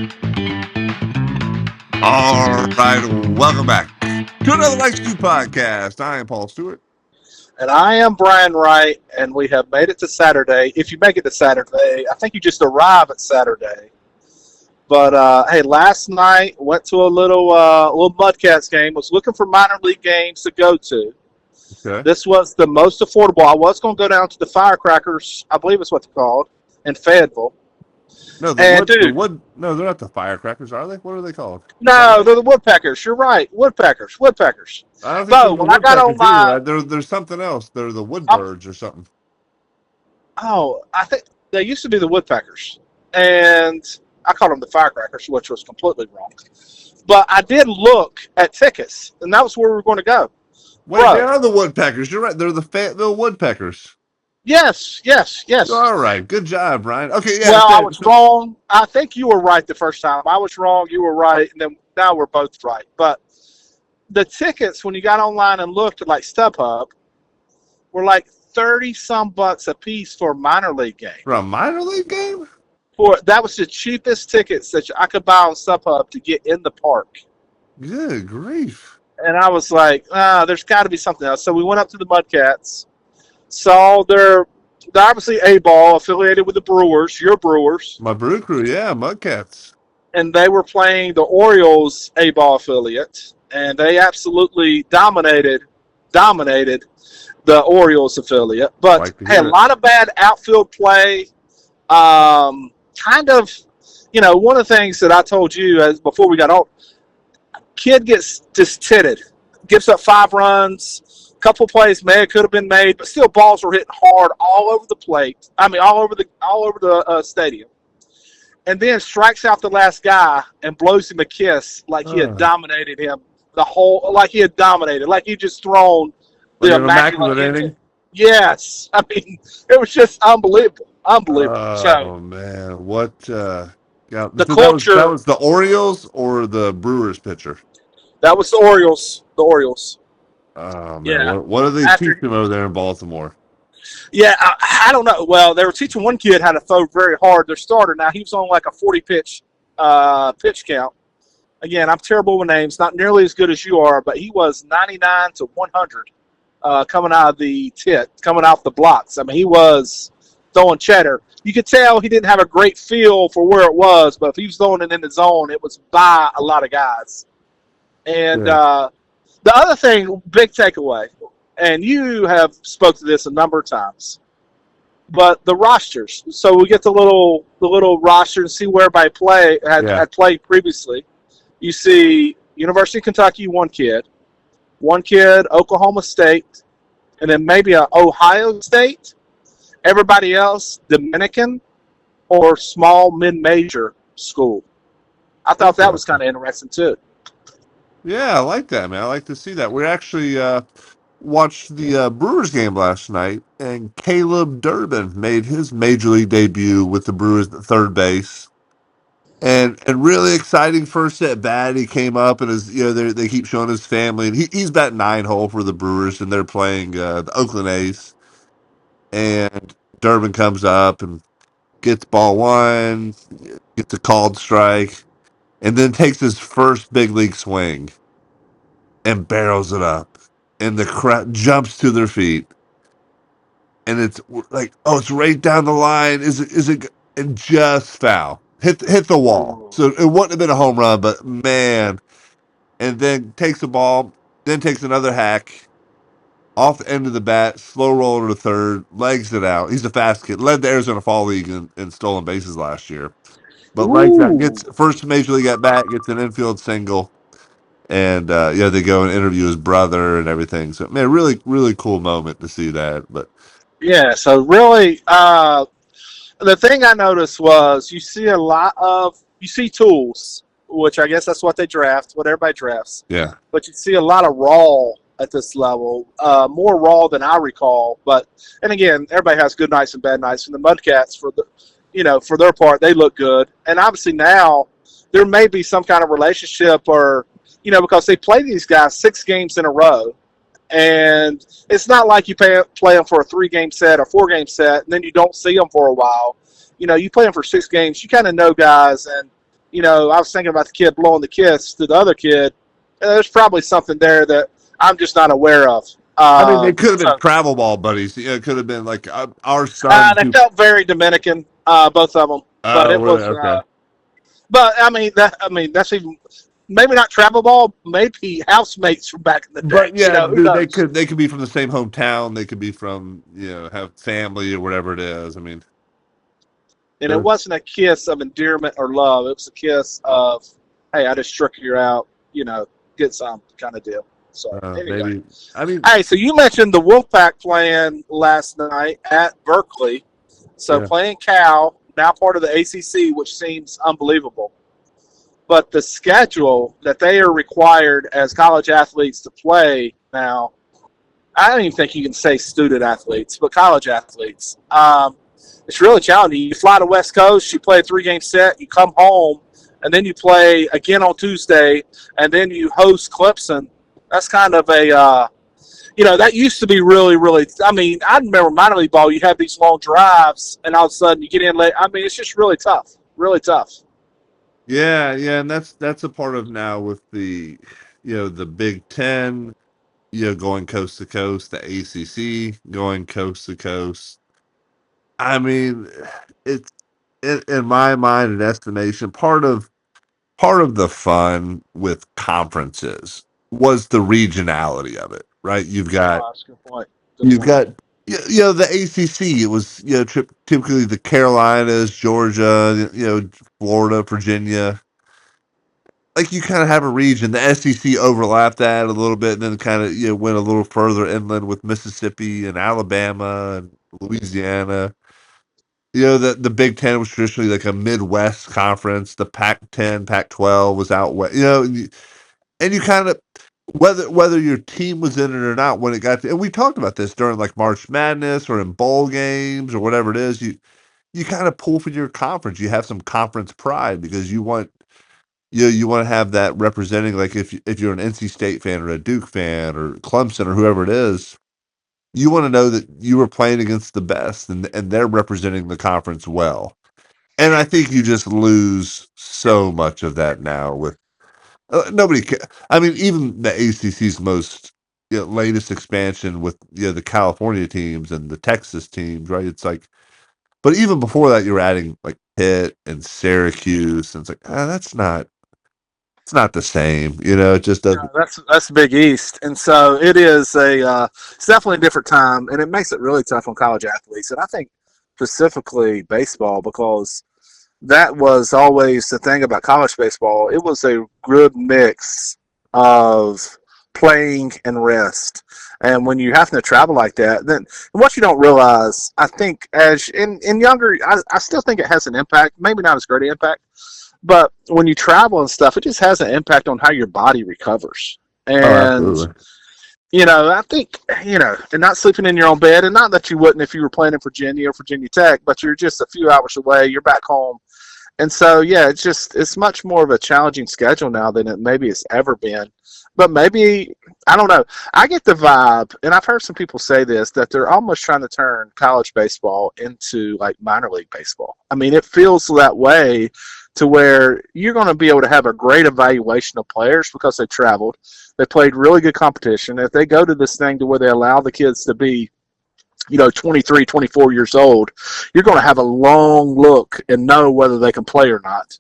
All right, welcome back to another Like Stu podcast. I am Paul Stewart. And I am Brian Wright, and we have made it to Saturday. If you make it to Saturday, I think you just arrive at Saturday. But, hey, last night went to a little MudCats game. Was looking for minor league games to go to. Okay. This was the most affordable. I was going to go down to the Firecrackers, I believe is what they're called, in Fayetteville. No, And, dude, no, they're not the Firecrackers, are they? What are they called? No, they're the Woodpeckers. You're right. Woodpeckers. I don't think So, they're the when I got on Woodpeckers my... either. There's something else. They're the Woodbirds or something. Oh, I think they used to be the Woodpeckers. And I called them the Firecrackers, which was completely wrong. But I did look at tickets, and that was where we were going to go. Wait, they are the Woodpeckers. You're right. They're the Fayetteville Woodpeckers. Yes. All right. Good job, Brian. Okay, yeah. Well, I was wrong. I think you were right the first time. I was wrong. You were right. And then now we're both right. But the tickets, when you got online and looked at like StubHub, were like 30-some bucks a piece for a minor league game. For a minor league game? That was the cheapest tickets that I could buy on StubHub to get in the park. Good grief. And I was like, there's got to be something else. So we went up to the MudCats, saw they're obviously A-ball, affiliated with the Brewers, your Brewers. My brew crew, yeah, MudCats. And they were playing the Orioles A-ball affiliate, and they absolutely dominated the Orioles affiliate. But, hey, a lot of bad outfield play. Kind of, one of the things that I told you before we got on, kid gets just titted, gives up 5 runs, couple plays could have been made, but still balls were hitting hard all over the plate. I mean, all over the stadium, and then strikes out the last guy and blows him a kiss like he had dominated him like he just thrown the immaculate inning. Yes, I mean it was just unbelievable. Oh man, what? Yeah, the culture. That was the Orioles or the Brewers pitcher. That was the Orioles. Oh man, yeah. What do they teach them over there in Baltimore? Yeah, I don't know. Well, they were teaching one kid how to throw very hard. Their starter now, he was on like a 40 pitch count. Again, I'm terrible with names, not nearly as good as you are, but he was 99 to 100 coming out the blocks. I mean, he was throwing cheddar. You could tell he didn't have a great feel for where it was, but if he was throwing it in the zone, it was by a lot of guys. And the other thing, big takeaway, and you have spoke to this a number of times, but the rosters. So we get the little roster and see where everybody had played previously. You see University of Kentucky, one kid, Oklahoma State, and then maybe Ohio State. Everybody else, Dominican or small mid-major school. I thought that was kind of interesting too. Yeah, I like that, man. I like to see that. We actually watched the Brewers game last night, and Caleb Durbin made his major league debut with the Brewers at third base. And really exciting first at bat. He came up and they keep showing his family, and he's batting 9-hole for the Brewers, and they're playing the Oakland A's. And Durbin comes up and gets ball 1, gets a called strike, and then takes his first big league swing and barrels it up, and the crowd jumps to their feet, and it's like, it's right down the line. Is it? And just foul, hit the wall. So it wouldn't have been a home run, but man. And then takes the ball, then takes another hack off the end of the bat, slow roller to third, legs it out. He's a fast kid. Led the Arizona Fall League in stolen bases last year. But legs out, gets first major league at bat, gets an infield single. And they go and interview his brother and everything. So, man, really, really cool moment to see that. But yeah, so really, the thing I noticed was you see tools, which I guess that's what everybody drafts. Yeah. But you see a lot of raw at this level, more raw than I recall. And again, everybody has good nights and bad nights. And the MudCats, for their part, they look good. And obviously now there may be some kind of relationship or, because they play these guys 6 games in a row. And it's not like you play them for a 3-game set or 4-game set, and then you don't see them for a while. You play them for 6 games. You kind of know guys, and I was thinking about the kid blowing the kiss to the other kid. There's probably something there that I'm just not aware of. I mean, they could have been So travel ball buddies. It could have been like our son. they felt very Dominican, both of them. But Oh, it really? was, Okay. but that's even maybe not travel ball, maybe housemates from back in the day. But yeah, Who dude, knows? they could be from the same hometown. They could be from have family or whatever it is. I mean, And it wasn't a kiss of endearment or love. It was a kiss of, hey, I just struck you out, get some kind of deal. So anyway. maybe. I mean, Hey, so you mentioned the Wolfpack playing last night at Berkeley. So yeah. playing Cal, now part of the ACC, which seems unbelievable. But the schedule that they are required as college athletes to play now, I don't even think you can say student athletes, but college athletes. It's really challenging. You fly to West Coast, you play a 3-game set, you come home, and then you play again on Tuesday, and then you host Clemson. That's kind of a, that used to be really, really. I mean, I remember minor league ball. You have these long drives, and all of a sudden you get in late. I mean, it's just really tough. Really tough. Yeah, and that's a part of now with the Big Ten, going coast to coast, the ACC going coast to coast. I mean, it's in my mind and estimation, part of the fun with conferences was the regionality of it, right? Oh, that's a good point. Good You've point. got the ACC. It was typically the Carolinas, Georgia, Florida, Virginia. Like you kind of have a region. The SEC overlapped that a little bit, and then kind of went a little further inland with Mississippi and Alabama and Louisiana. The Big Ten was traditionally like a Midwest conference. The Pac-10, Pac-12 was out west. And you kind of whether your team was in it or not when it got to, and we talked about this during like March Madness or in bowl games or whatever it is. You kind of pull for your conference. You have some conference pride because you want to have that representing, like if you're an NC State fan or a Duke fan or Clemson or whoever it is, you want to know that you were playing against the best and they're representing the conference well. And I think you just lose so much of that now with nobody. I mean, even the ACC's most latest expansion with the California teams and the Texas teams, right? It's like, but even before that, you were adding like Pitt and Syracuse, and it's like it's not the same. It just No, doesn't. that's Big East, and so it is it's definitely a different time, and it makes it really tough on college athletes, and I think specifically baseball because that was always the thing about college baseball. It was a good mix of playing and rest. And when you have to travel like that, then what you don't realize, I think, as in younger, I still think it has an impact. Maybe not as great an impact, but when you travel and stuff, it just has an impact on how your body recovers. Oh, And absolutely. I think, and not sleeping in your own bed, and not that you wouldn't if you were playing in Virginia or Virginia Tech, but you're just a few hours away, you're back home. And so, yeah, it's much more of a challenging schedule now than it maybe it's ever been. But maybe, I don't know. I get the vibe, and I've heard some people say this, that they're almost trying to turn college baseball into like minor league baseball. I mean, it feels that way to where you're going to be able to have a great evaluation of players because they traveled. They played really good competition. If they go to this thing to where they allow the kids to be 23, 24 years old, you're going to have a long look and know whether they can play or not.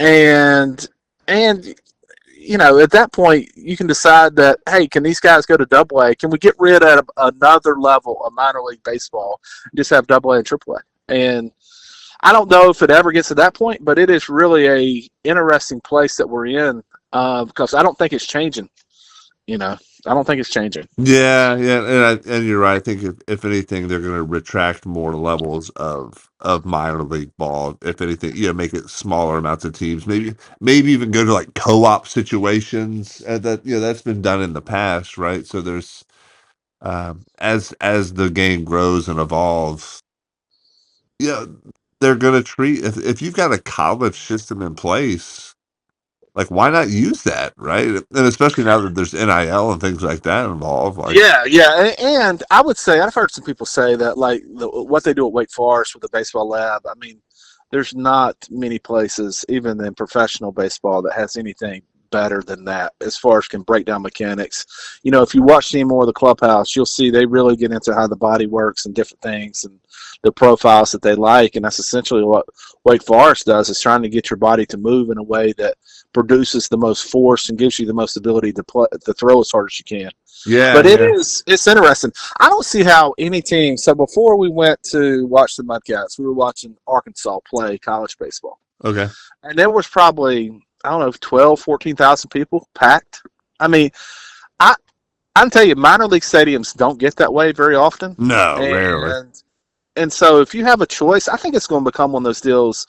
And at that point, you can decide that, hey, can these guys go to Double A? Can we get rid of another level of minor league baseball and just have Double A and Triple A? And I don't know if it ever gets to that point, but it is really a interesting place that we're in because I don't think it's changing. I don't think it's changing. Yeah, and you're right. I think if anything, they're going to retract more levels of minor league ball. If anything, make it smaller amounts of teams. Maybe even go to like co-op situations. That's been done in the past, right? So there's as the game grows and evolves, yeah, they're going to treat if you've got a college system in place. Like, why not use that, right? And especially now that there's NIL and things like that involved. Like, Yeah, and I would say I've heard some people say that like what they do at Wake Forest with the baseball lab. I mean, there's not many places, even in professional baseball, that has anything better than that as far as can break down mechanics. If you watch any more of the clubhouse, you'll see they really get into how the body works and different things and the profiles that they like. And that's essentially what Wake Forest does, is trying to get your body to move in a way that produces the most force and gives you the most ability to throw as hard as you can. Yeah, But yeah. it's interesting. I don't see how any team. So before we went to watch the Mudcats, we were watching Arkansas play college baseball. Okay. And there was probably, I don't know, 12, 14,000 people packed. I mean, I can tell you, minor league stadiums don't get that way very often. No, rarely. And so if you have a choice, I think it's going to become one of those deals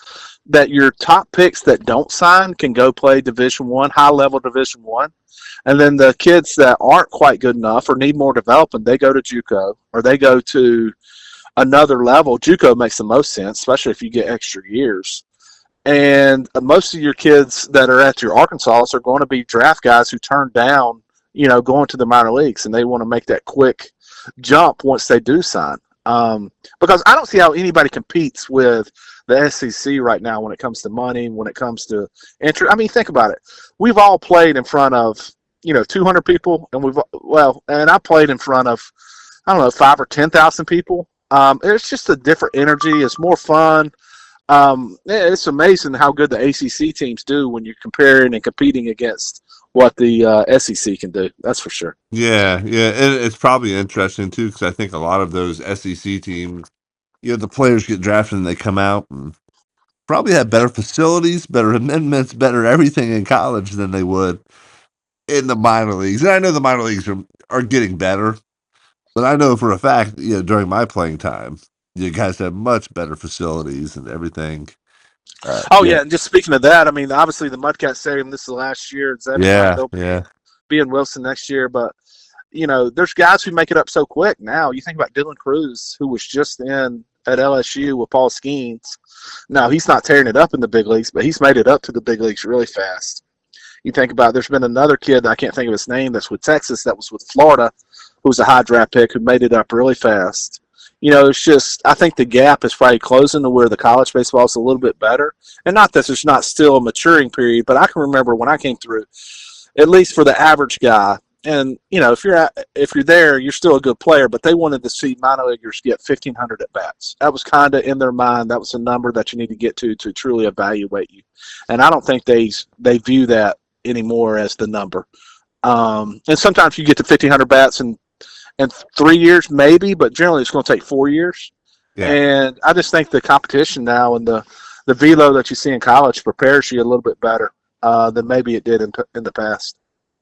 that your top picks that don't sign can go play Division I, high-level Division I. And then the kids that aren't quite good enough or need more development, they go to JUCO or they go to another level. JUCO makes the most sense, especially if you get extra years. And most of your kids that are at your Arkansas are going to be draft guys who turn down, going to the minor leagues, and they want to make that quick jump once they do sign. Because I don't see how anybody competes with the SEC right now when it comes to money, when it comes to entry. I mean, think about it. We've all played in front of 200 people, and and I played in front of, I don't know, 5 or 10,000 people. It's just a different energy. It's more fun. It's amazing how good the ACC teams do when you're comparing and competing against what the SEC can do. That's for sure. Yeah, yeah, and it's probably interesting too because I think a lot of those SEC teams, the players get drafted and they come out and probably have better facilities, better amendments, better everything in college than they would in the minor leagues. And I know the minor leagues are getting better, but I know for a fact, during my playing time, you guys have much better facilities and everything. Oh, Yeah, yeah, and just speaking of that, I mean, obviously the Mudcat Stadium, this is the last year. Zebulon, yeah, they'll yeah, be in Wilson next year. But, there's guys who make it up so quick now. You think about Dylan Cruz, who was just in at LSU with Paul Skeens. Now, he's not tearing it up in the big leagues, but he's made it up to the big leagues really fast. You think about, there's been another kid, I can't think of his name, that's with Texas, that was with Florida, who was a high draft pick, who made it up really fast. It's just, I think the gap is probably closing to where the college baseball is a little bit better. And not that there's not still a maturing period, but I can remember when I came through, at least for the average guy, and if you're there, you're still a good player, but they wanted to see minor leaguers get 1,500 at bats. That was kind of in their mind. That was a number that you need to get to truly evaluate you. And I don't think they view that anymore as the number. And sometimes you get to 1,500 bats in 3 years, maybe, but generally it's going to take 4 years. yeah. And I just think the competition now and the velo that you see in college prepares you a little bit better than maybe it did in the past.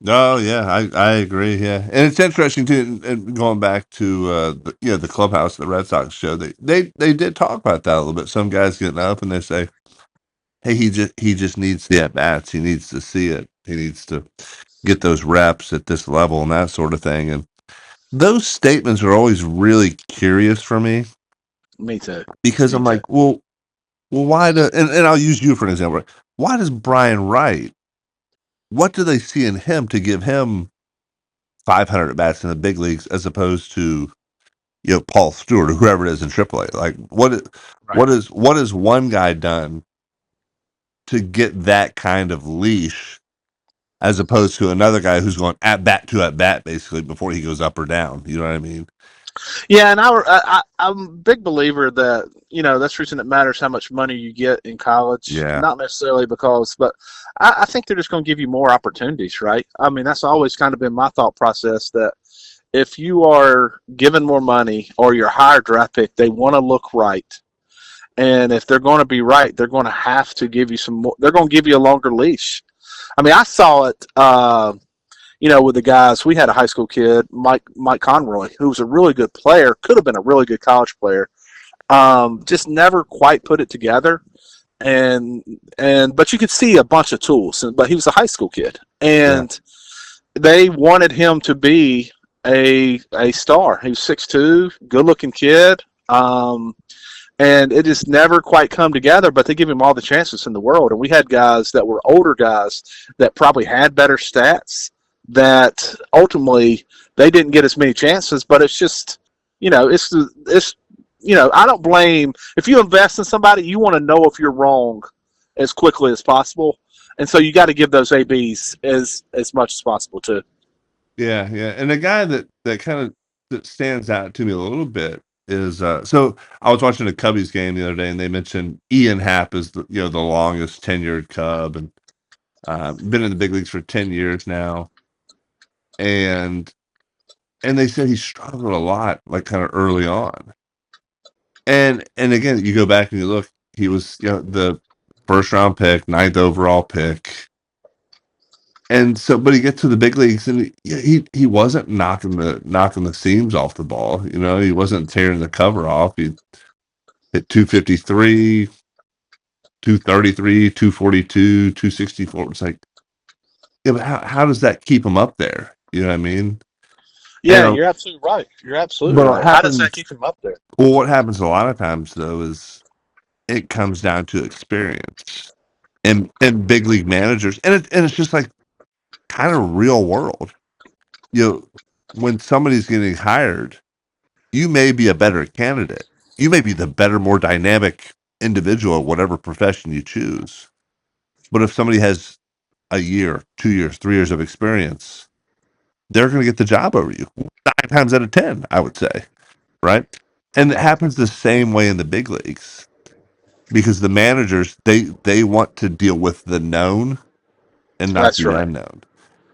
Oh yeah, I agree. Yeah, and it's interesting too. And going back to the clubhouse, the Red Sox show, they did talk about that a little bit. Some guys getting up and they say, "Hey, he just needs the at bats. He needs to see it. He needs to get those reps at this level and that sort of thing." And those statements are always really curious for me Me too. because Me I'm too. like, well, why do? And I'll use you for an example. Why does Brian Wright? What do they see in him to give him 500 at bats in the big leagues as opposed to Paul Stewart or whoever it is in AAA? Like Right. what has one guy done to get that kind of leash as opposed to another guy who's going at bat basically before he goes up or down? You know what I mean? Yeah, and I'm a big believer that that's the reason it matters how much money you get in college. Yeah, Not necessarily but I think they're just going to give you more opportunities, right? I mean, that's always kind of been my thought process that if you are given more money or you're a higher draft pick, they want to look right. And if they're going to be right, they're going to have to give you some more. They're going to give you a longer leash. I mean, I saw it. With the guys, we had a high school kid, Mike Conroy, who was a really good player, could have been a really good college player, just never quite put it together. But you could see a bunch of tools, but he was a high school kid, yeah, and they wanted him to be a star. He was 6'2", good looking kid, and it just never quite come together. But they give him all the chances in the world, and we had guys that were older guys that probably had better stats that ultimately they didn't get as many chances. But it's just it's I don't blame if you invest in somebody, you want to know if you're wrong as quickly as possible, and so you got to give those ABs as much as possible too. Yeah, yeah. And the guy that kind of that stands out to me a little bit is so I was watching a Cubbies game the other day, and they mentioned Ian Happ is the longest tenured Cub, and been in the big leagues for 10 years now, and they said he struggled a lot, like kind of early on, and again you go back and you look, he was the first round pick, ninth overall pick. And so, but he gets to the big leagues, and he wasn't knocking the seams off the ball. He wasn't tearing the cover off. He hit 253, 233, 242, 264. It's like, yeah, but how does that keep him up there? You know what I mean? Yeah, And you're absolutely right. You're absolutely but what right. How does that happens? keep him up there? Well, what happens a lot of times though is it comes down to experience and big league managers, and it's just like kind of real world. You know, when somebody's getting hired, you may be a better candidate. You may be the better, more dynamic individual at whatever profession you choose. But if somebody has a year, 2 years, 3 years of experience, they're going to get the job over you 9 times out of 10, I would say. Right. And it happens the same way in the big leagues because the managers, they want to deal with the known and not That's the right. unknown.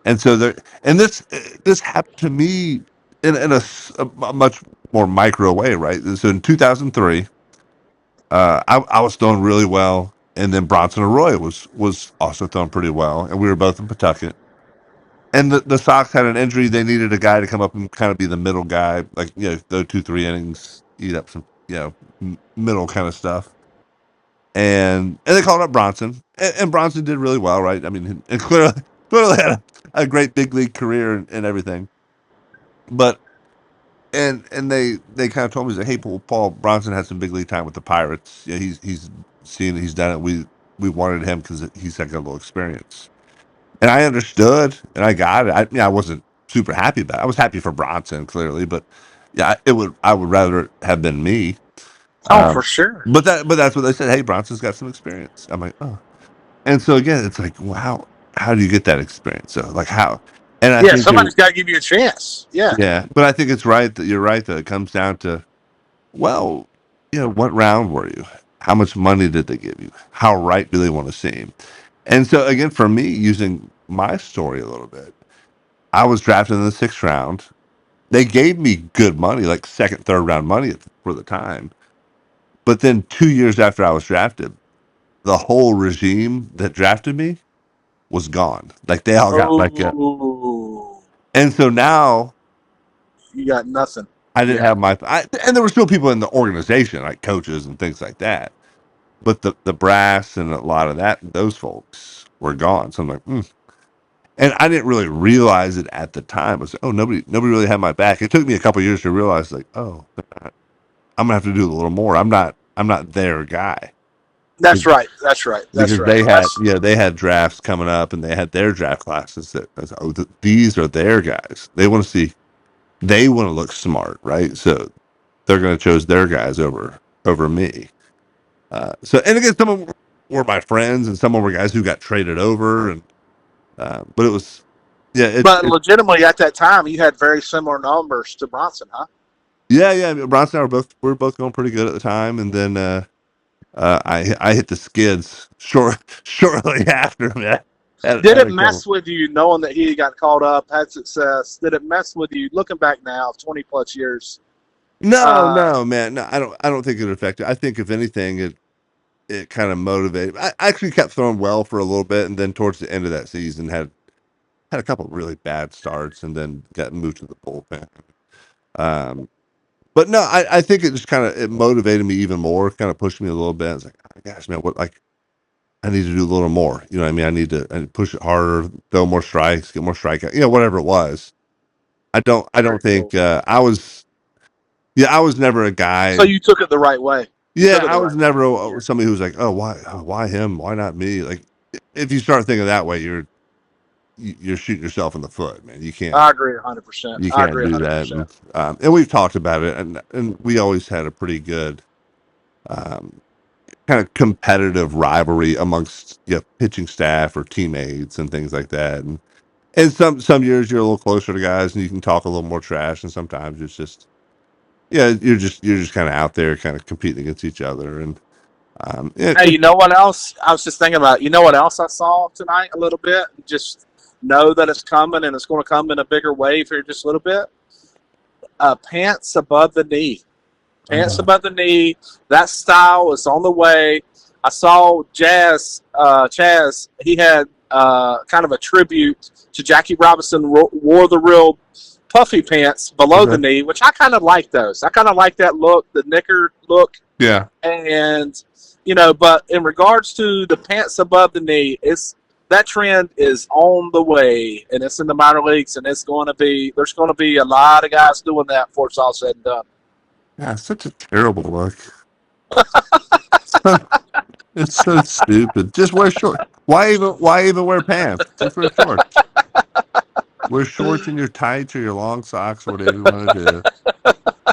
And so and this happened to me in a much more micro way, right? So in 2003, I was throwing really well, and then Bronson Arroyo was also throwing pretty well, and we were both in Pawtucket. And the Sox had an injury; they needed a guy to come up and kind of be the middle guy, like throw 2-3 innings, eat up some middle kind of stuff. And they called up Bronson, and Bronson did really well, right? I mean, and clearly had a great big league career and everything. But and they kind of told me, hey, Paul Bronson had some big league time with the Pirates. Yeah, he's seen it, he's done it. We wanted him because he's got a little experience, and I understood and I got it. I wasn't super happy about it. I was happy for Bronson clearly, but yeah, I would rather have been me. Oh, for Um, sure. but that's what they said. Hey, Bronson's got some experience. I'm like, oh. And so again, it's like, wow, how do you get that experience? So like how? And I Yeah, think somebody's got to give you a chance. Yeah, yeah, but I think it's right that you're right that it comes down to, well, what round were you? How much money did they give you? How right do they want to seem? And so again, for me, using my story a little bit, I was drafted in the 6th round. They gave me good money, like second, third round money for the time. But then 2 years after I was drafted, the whole regime that drafted me was gone. Like they all got like, oh, and so now you got nothing. I didn't Yeah, have and there were still people in the organization, like coaches and things like that. But the brass and a lot of those folks were gone. So I'm like, and I didn't really realize it at the time. I was like, oh, nobody really had my back. It took me a couple of years to realize, like, oh, I'm gonna have to do a little more. I'm not their guy that's right. That's right. That's because right. they had drafts coming up and they had their draft classes that these are their guys. They want to look smart, right? So they're going to choose their guys over me. So and again, some of them were my friends, and some of them were guys who got traded over, and but it was yeah, But legitimately, at that time, you had very similar numbers to Bronson, huh? yeah. I mean, Bronson and I were both going pretty good at the time, and then I hit the skids shortly after that. Did Had it a couple. mess with you knowing that he got called up, had success? Did it mess with you looking back now, 20 plus years? No, Uh, no, man, no. I don't think it affected. I think if anything, it kind of motivated. I actually kept throwing well for a little bit, and then towards the end of that season had a couple of really bad starts and then got moved to the bullpen. Um, but no, I think it just kind of it motivated me even more, kind of pushed me a little bit. It's like, oh, gosh, man, what like I need to do a little more. You know what I mean? I need to push it harder, throw more strikes, get more strikeout, whatever it was. I don't very think cool. I was never a So guy. you took it the right way. You Yeah, took it I the was right way. never Yeah. somebody who's like, oh, why him? Why not me? Like, if you start thinking that way, you're shooting yourself in the foot, man. I agree 100%. You I can't agree do that, 100%. and we've talked about it, and we always had a pretty good um, kind of competitive rivalry amongst pitching staff or teammates and things like that. And some years you're a little closer to guys and you can talk a little more trash, and sometimes it's just you're just kind of out there, kind of competing against each other, and Hey, you know what else? I was just thinking about. You know what else I saw tonight? A little bit. Just know that it's coming, and it's going to come in a bigger wave here, just a little bit. Pants above the knee. Pants above the knee. That style is on the way. I saw Chaz. He had kind of a tribute to Jackie Robinson. Wore the real puffy pants below the knee, which I kind of like those. I kind of like that look, the knicker look. Yeah. And but in regards to the pants above the knee, that trend is on the way, and it's in the minor leagues, and there's going to be a lot of guys doing that before it's all said and done. Yeah, such a terrible look. It's so stupid. Just wear shorts. Why even wear pants? Just wear shorts. Wear shorts and your tights or your long socks or whatever you want to do.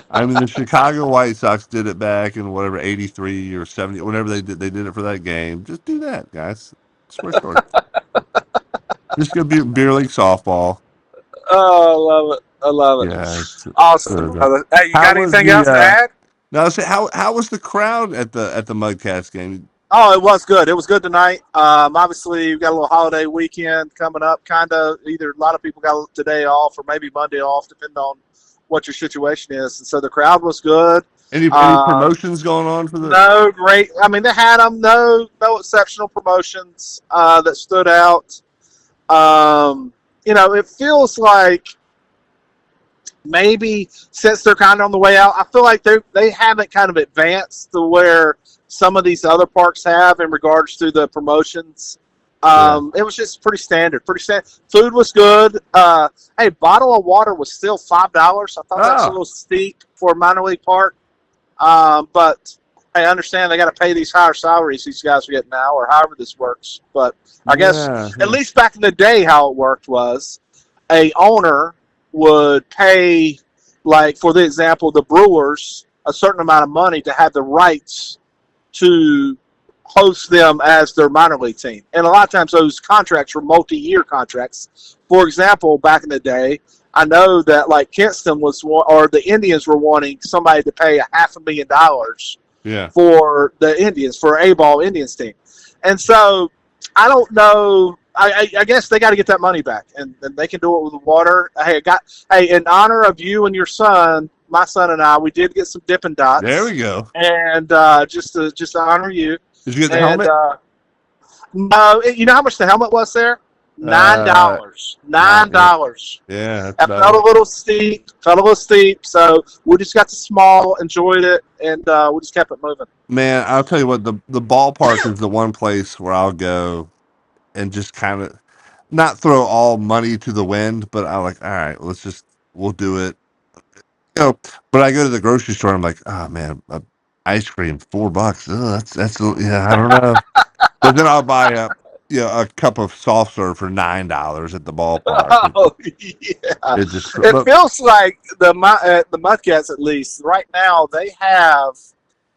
I mean, the Chicago White Sox did it back in whatever 83 or 70, whenever they did it for that game. Just do that, guys. Just wear shorts. Just go beer league softball. Oh, I love it. Yeah. Awesome, brother. Hey, you How got was anything else to add? now? Say how was the crowd at the MudCats game? Oh, it was good. It was good tonight. Obviously, we've got a little holiday weekend coming up. Kind of either a lot of people got today off or maybe Monday off, depending on what your situation is. And so the crowd was good. Any promotions going on for the? No, great. I mean, they had them. No exceptional promotions that stood out. It feels like maybe since they're kind of on the way out, I feel like they haven't kind of advanced to where some of these other parks have in regards to the promotions. It was just pretty standard. Food was good. Hey, bottle of water was still $5. I thought that's a little steep for a minor league park. But I understand they got to pay these higher salaries these guys are getting now, or however this works. But I guess at least back in the day, how it worked was a owner would pay, like for the example, the Brewers a certain amount of money to have the rights to host them as their minor league team. And a lot of times those contracts were multi-year contracts. For example, back in the day, I know that like Kinston or the Indians were wanting somebody to pay $500,000 for the Indians, for an A-ball Indians team. And so I don't know. I guess they got to get that money back, and they can do it with the water. Hey, in honor of you and your son, my son and I, we did get some Dippin' Dots. There we go. And just to honor you. Did you get the helmet? No, you know how much the helmet was there? $9. $9. Yeah, that felt a little steep. So we just got the small, enjoyed it, and we just kept it moving. Man, I'll tell you what, the ballpark is the one place where I'll go and just kind of not throw all money to the wind, but I'm like, all right, we'll do it. But I go to the grocery store and I'm like, oh man, ice cream, $4. Ugh, that's I don't know. But then I'll buy a cup of soft serve for $9 at the ballpark. Oh yeah, it feels like the MudCats, at least right now, they have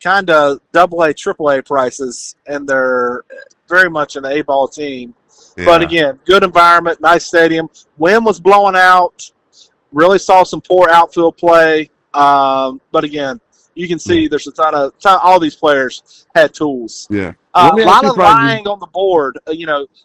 kind of AA, AAA prices, and they're very much an A-ball team. Yeah. But again, good environment, nice stadium. Wind was blowing out. Really saw some poor outfield play. But again, you can see there's a ton of all these players had tools. Yeah. A lot of lying on the board. A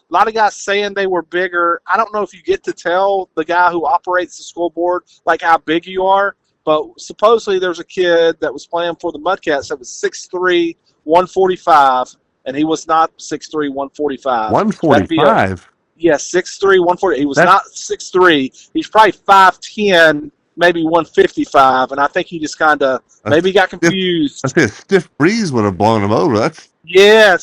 lot of guys saying they were bigger. I don't know if you get to tell the guy who operates the scoreboard like how big you are, but supposedly there's a kid that was playing for the MudCats that was 6'3", 145, and he was not 6'3", 145. 145? Yeah, 6'3", 140. He was not 6'3". He's probably 5'10", maybe 155, and I think he just kind of maybe got confused. I say a stiff breeze would have blown him over. That's yeah. Oh,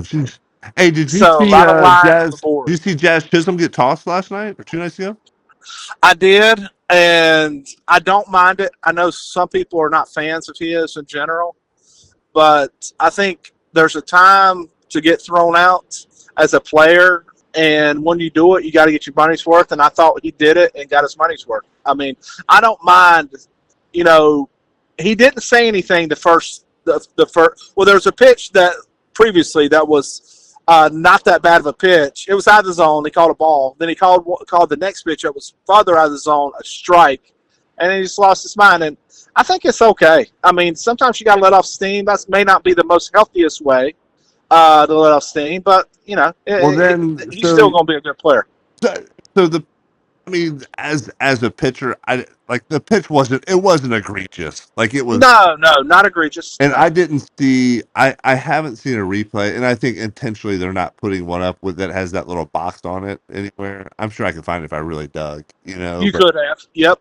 jeez. Hey, did you see Jazz? Did you see Jazz Chisolm get tossed last night or 2 nights ago? I did, and I don't mind it. I know some people are not fans of his in general, but I think there's a time to get thrown out as a player And when you do it, you got to get your money's worth. And I thought he did it and got his money's worth. I mean, I don't mind. You know, he didn't say anything the first. Well, there was a pitch that previously that was not that bad of a pitch. It was out of the zone. He called a ball. Then he called the next pitch that was farther out of the zone a strike, and he just lost his mind. And I think it's okay. I mean, sometimes you got to let off steam. That may not be the most healthiest way to let off steam, but you know, Well, then, he's still going to be a good player. so, so the I mean, as a pitcher, I like the pitch wasn't egregious. Like it was, No, no, not egregious. and No, I haven't seen a replay, and I think intentionally they're not putting one up with that has that little box on it anywhere. I'm sure I could find it if I really dug, you could have. Yep.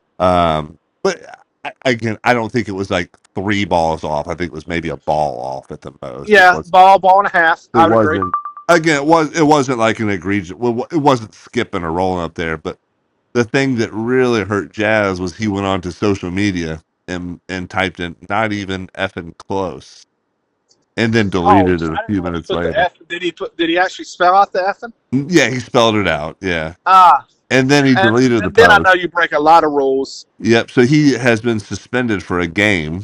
Again, I don't think it was like 3 balls off. I think it was maybe a ball off at the most. Yeah, ball and a half. It I would agree. wasn't. Again, it wasn't like an egregious. Well, it wasn't skipping or rolling up there, but the thing that really hurt Jazz was he went on to social media and typed in "not even effing close" and then Oh, deleted it a I didn't few know he minutes put the later. F. Did he actually spell out the effing? Yeah, he spelled it out. Yeah, Ah, and then he and deleted the and then I post. know you break a lot of rules. Yep. So he has been suspended for a game,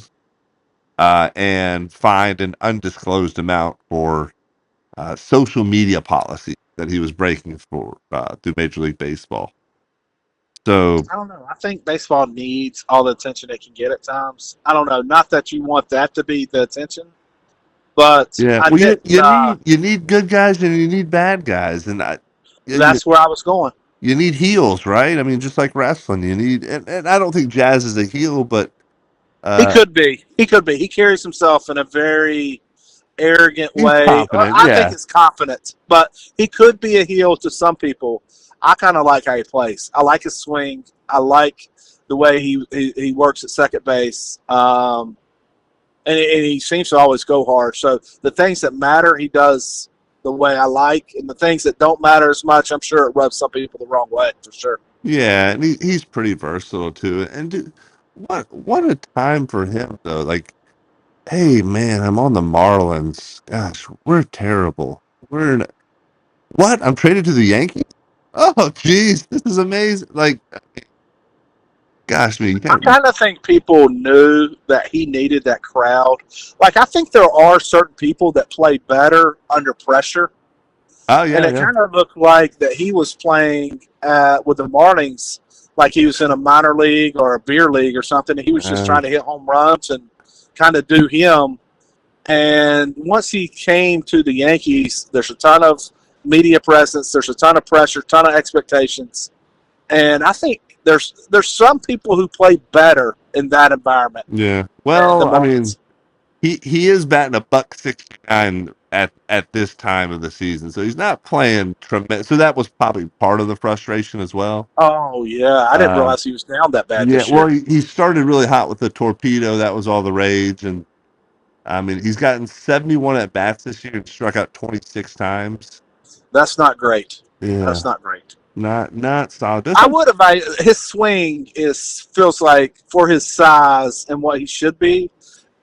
and fined an undisclosed amount for social media policy that he was breaking for through Major League Baseball. So I don't know. I think baseball needs all the attention it can get at times. I don't know. Not that you want that to be the attention, but yeah, I well, didn't. you need good guys and you need bad guys, and you, That's where I was going. you need heels, right? I mean, just like wrestling, you need, and I don't think Jazz is a heel, but He uh, could be. He could be. He carries himself in a very arrogant he's way. confident. I think Yeah, it's confident, but he could be a heel to some people. I kind of like how he plays. I like his swing. I like the way he works at second base. And he seems to always go hard. So the things that matter, he does the way I like, and the things that don't matter as much, I'm sure it rubs some people the wrong way for sure. yeah, and he's pretty versatile too. And dude, what a time for him though. Like, hey man, I'm on the Marlins. Gosh, we're terrible. What? I'm traded to the Yankees? Oh, geez, this is amazing. Like, gosh, man, you I can't. kind of think people knew that he needed that crowd. Like I think there are certain people that play better under pressure, Oh, and yeah, it yeah. kind of looked like that he was playing with the Marlins like he was in a minor league or a beer league or something. And he was just Uh, trying to hit home runs and kind of do him. And once he came to the Yankees, there's a ton of media presence, there's a ton of pressure, ton of expectations, and I think there's some people who play better in that environment yeah. than the Well, I mean, Marlins. he is batting a buck 69 at this time of the season, so he's not playing tremendous. So that was probably part of the frustration as well. Oh yeah, I didn't Um, realize he was down that bad yeah, this well, year. he started really hot with the torpedo. That was all the rage, and I mean, he's gotten 71 at bats this year and struck out 26 times. That's not great. Yeah, That's not great. not solid. There's I some, would have. His swing is feels like for his size and what he should be,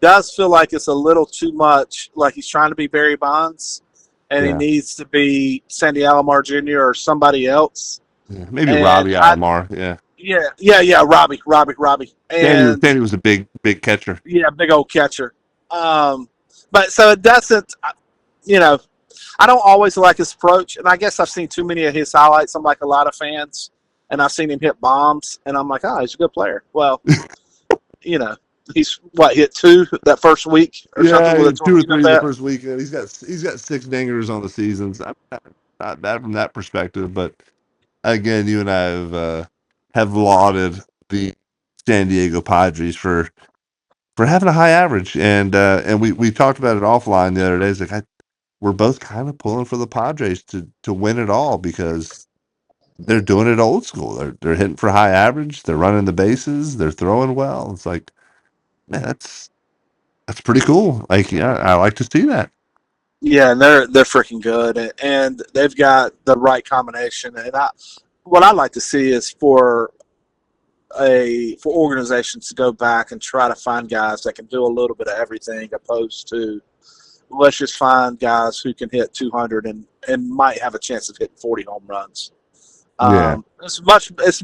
does feel like it's a little too much. Like he's trying to be Barry Bonds, and he yeah, needs to be Sandy Alomar Jr. or somebody else. yeah, maybe And Robbie I, Alomar. Yeah, yeah, Robbie, and Sandy was a big catcher. yeah, big old catcher. But so it doesn't. You know, I don't always like his approach, and I guess I've seen too many of his highlights. I'm like a lot of fans, and I've seen him hit bombs, and I'm like, oh, he's a good player. Well, you know, he's hit 2 that first week or something with Yeah, a 2 or 3 torpedo the bat. first weekend. He's got 6 dingers on the season. So not bad from that perspective. But again, you and I have lauded the San Diego Padres for having a high average, and we talked about it offline the other day. It's like we're both kind of pulling for the Padres to win it all because they're doing it old school. They're hitting for high average. They're running the bases. They're throwing well. It's like, man, that's pretty cool. Like, yeah, I like to see that. Yeah, and they're freaking good, and they've got the right combination. And what I'd like to see is for organizations to go back and try to find guys that can do a little bit of everything, opposed to let's just find guys who can hit 200 and might have a chance of hitting 40 home runs. Yeah. It's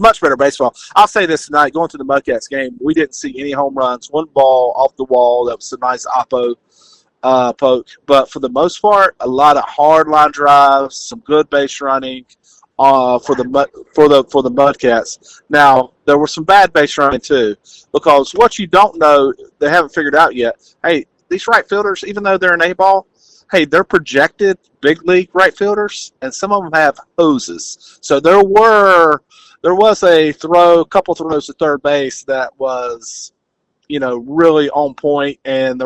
much better baseball. I'll say this tonight, going to the Mudcats game, we didn't see any home runs. One ball off the wall that was a nice oppo poke, but for the most part, a lot of hard line drives, some good base running for the Mudcats. Now there was some bad base running too, because what you don't know, they haven't figured out yet. Hey, these right fielders, even though they're an A ball, hey, they're projected big league right fielders, and some of them have hoses. So there was a couple throws to third base that was, really on point, and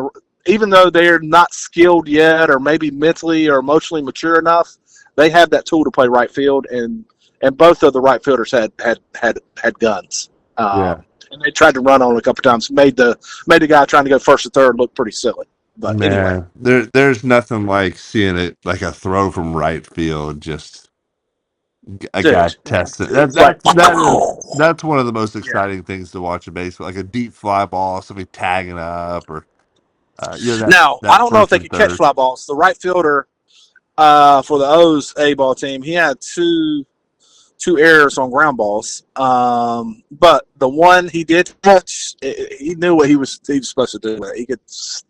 even though they're not skilled yet, or maybe mentally or emotionally mature enough, they have that tool to play right field, and both of the right fielders had guns. Yeah. And they tried to run on it a couple times, made the guy trying to go first or third look pretty silly. But anyway, Man, there's nothing like seeing it like a throw from right field, just a guy dude, testing. it's like, That's one of the most yeah. exciting things to watch in baseball, like a deep fly ball, somebody tagging up, or that Now I don't know if first they and could catch third. fly balls. The right fielder for the O's A ball team, he had two errors on ground balls. But the one he did catch, he knew what he was supposed to do. He could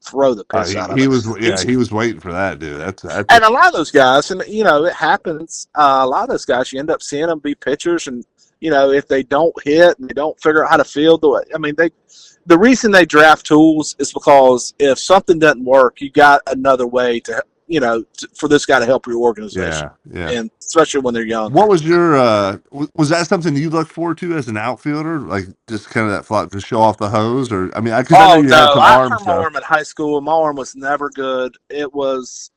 throw the piss out of He it. was He was, he was waiting for that, dude. That's and a lot of those guys, and it happens. A lot of those guys, you end up seeing them be pitchers, and if they don't hit and they don't figure out how to field the way, I mean, the reason they draft tools is because if something doesn't work, you got another way to for this guy to help your organization, yeah. and especially when they're young. What was your was that something you look forward to as an outfielder, like just kind of that flop to show off the hose, or I mean, because I know Oh you had no, some I arm hurt my stuff. arm in high school. My arm was never good. It was.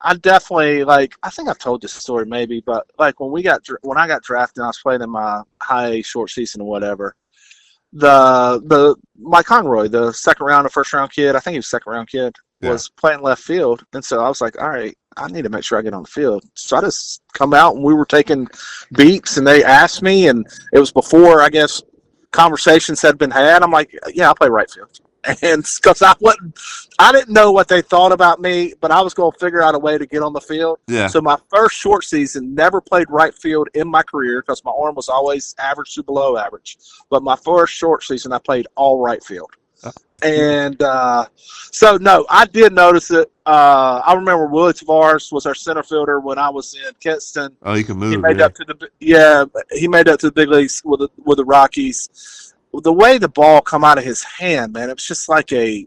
I definitely like. I think I've told this story maybe, but like when I got drafted, and I was playing in my high short season or whatever. The Mike Conroy, the second round or first round kid, I think he was second round kid, Yeah. was playing left field, and so I was like, all right, I need to make sure I get on the field. So I just come out, and we were taking beeps, and they asked me, and it was before I guess conversations had been had. I'm like, yeah, I'll play right field. And because I didn't know what they thought about me, but I was going to figure out a way to get on the field. Yeah. So my first short season, never played right field in my career because my arm was always average to below average. But my first short season, I played all right field. And so, no, I did notice it. I remember Willie Tavares was our center fielder when I was in Kinston. Oh, you can He move. made Yeah. up to he made up to the big leagues with the Rockies. The way the ball come out of his hand, man, it was just like it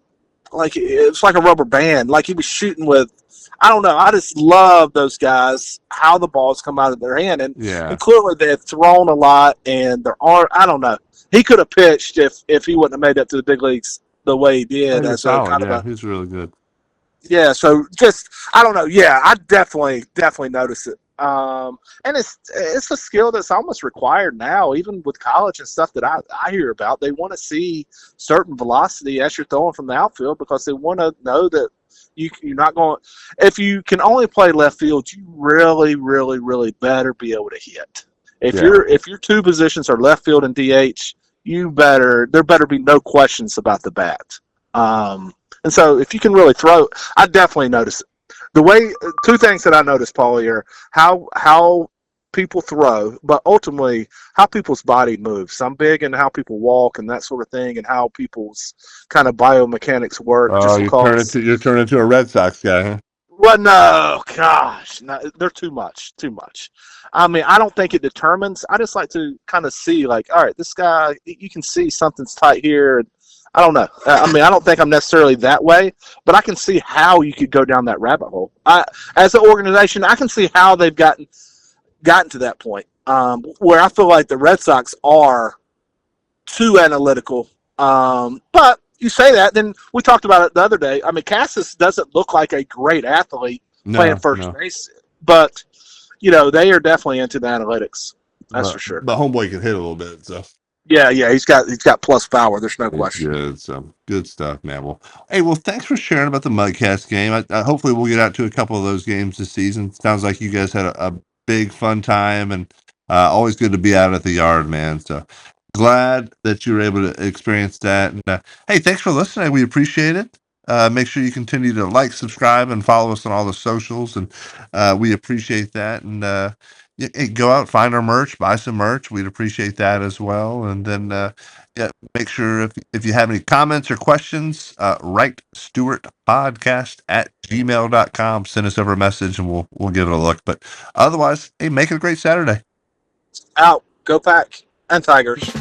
was like a rubber band. Like he was shooting with, I don't know. I just love those guys, how the balls come out of their hand, and clearly they have thrown a lot, and their arm. I don't know. He could have pitched if he wouldn't have made it to the big leagues the way he did He's as a solid. kind of Yeah, a. he's really good. Yeah, so just I don't know. Yeah, I definitely notice it. And it's a skill that's almost required now, even with college and stuff that I hear about. They want to see certain velocity as you're throwing from the outfield because they want to know that you're not going. If you can only play left field, you really, really, really better be able to hit. If your two positions are left field and DH, there better be no questions about the bat. And so if you can really throw, I definitely notice it. The way, two things that I noticed, Paulie, are how people throw, but ultimately how people's body moves. I'm big in how people walk and that sort of thing, and how people's kind of biomechanics work. Oh, Just because, you're turning into a Red Sox guy, huh? well, no, gosh, no, they're too much. I mean, I don't think it determines. I just like to kind of see, like, all right, this guy, you can see something's tight here. I don't know. I mean, I don't think I'm necessarily that way, but I can see how you could go down that rabbit hole. As an organization, I can see how they've gotten to that point where I feel like the Red Sox are too analytical. But you say that, then we talked about it the other day. I mean, Cassis doesn't look like a great athlete playing first base, but they are definitely into the analytics. That's for sure. But homeboy can hit a little bit, so. Yeah, he's got plus power. There's no It's question. good, so good stuff, man. Well, hey, thanks for sharing about the Mudcats game. Hopefully we'll get out to a couple of those games this season. Sounds like you guys had a big fun time, and always good to be out at the yard, man. So glad that you were able to experience that. And hey, thanks for listening. We appreciate it. Make sure you continue to like, subscribe, and follow us on all the socials, and we appreciate that. And go out, find our merch, buy some merch. We'd appreciate that as well. And then yeah, make sure if you have any comments or questions, write Stewart Podcast at gmail.com. Send us over a message, and we'll give it a look. But otherwise, hey, make it a great Saturday. Out. Go Pack and Tigers.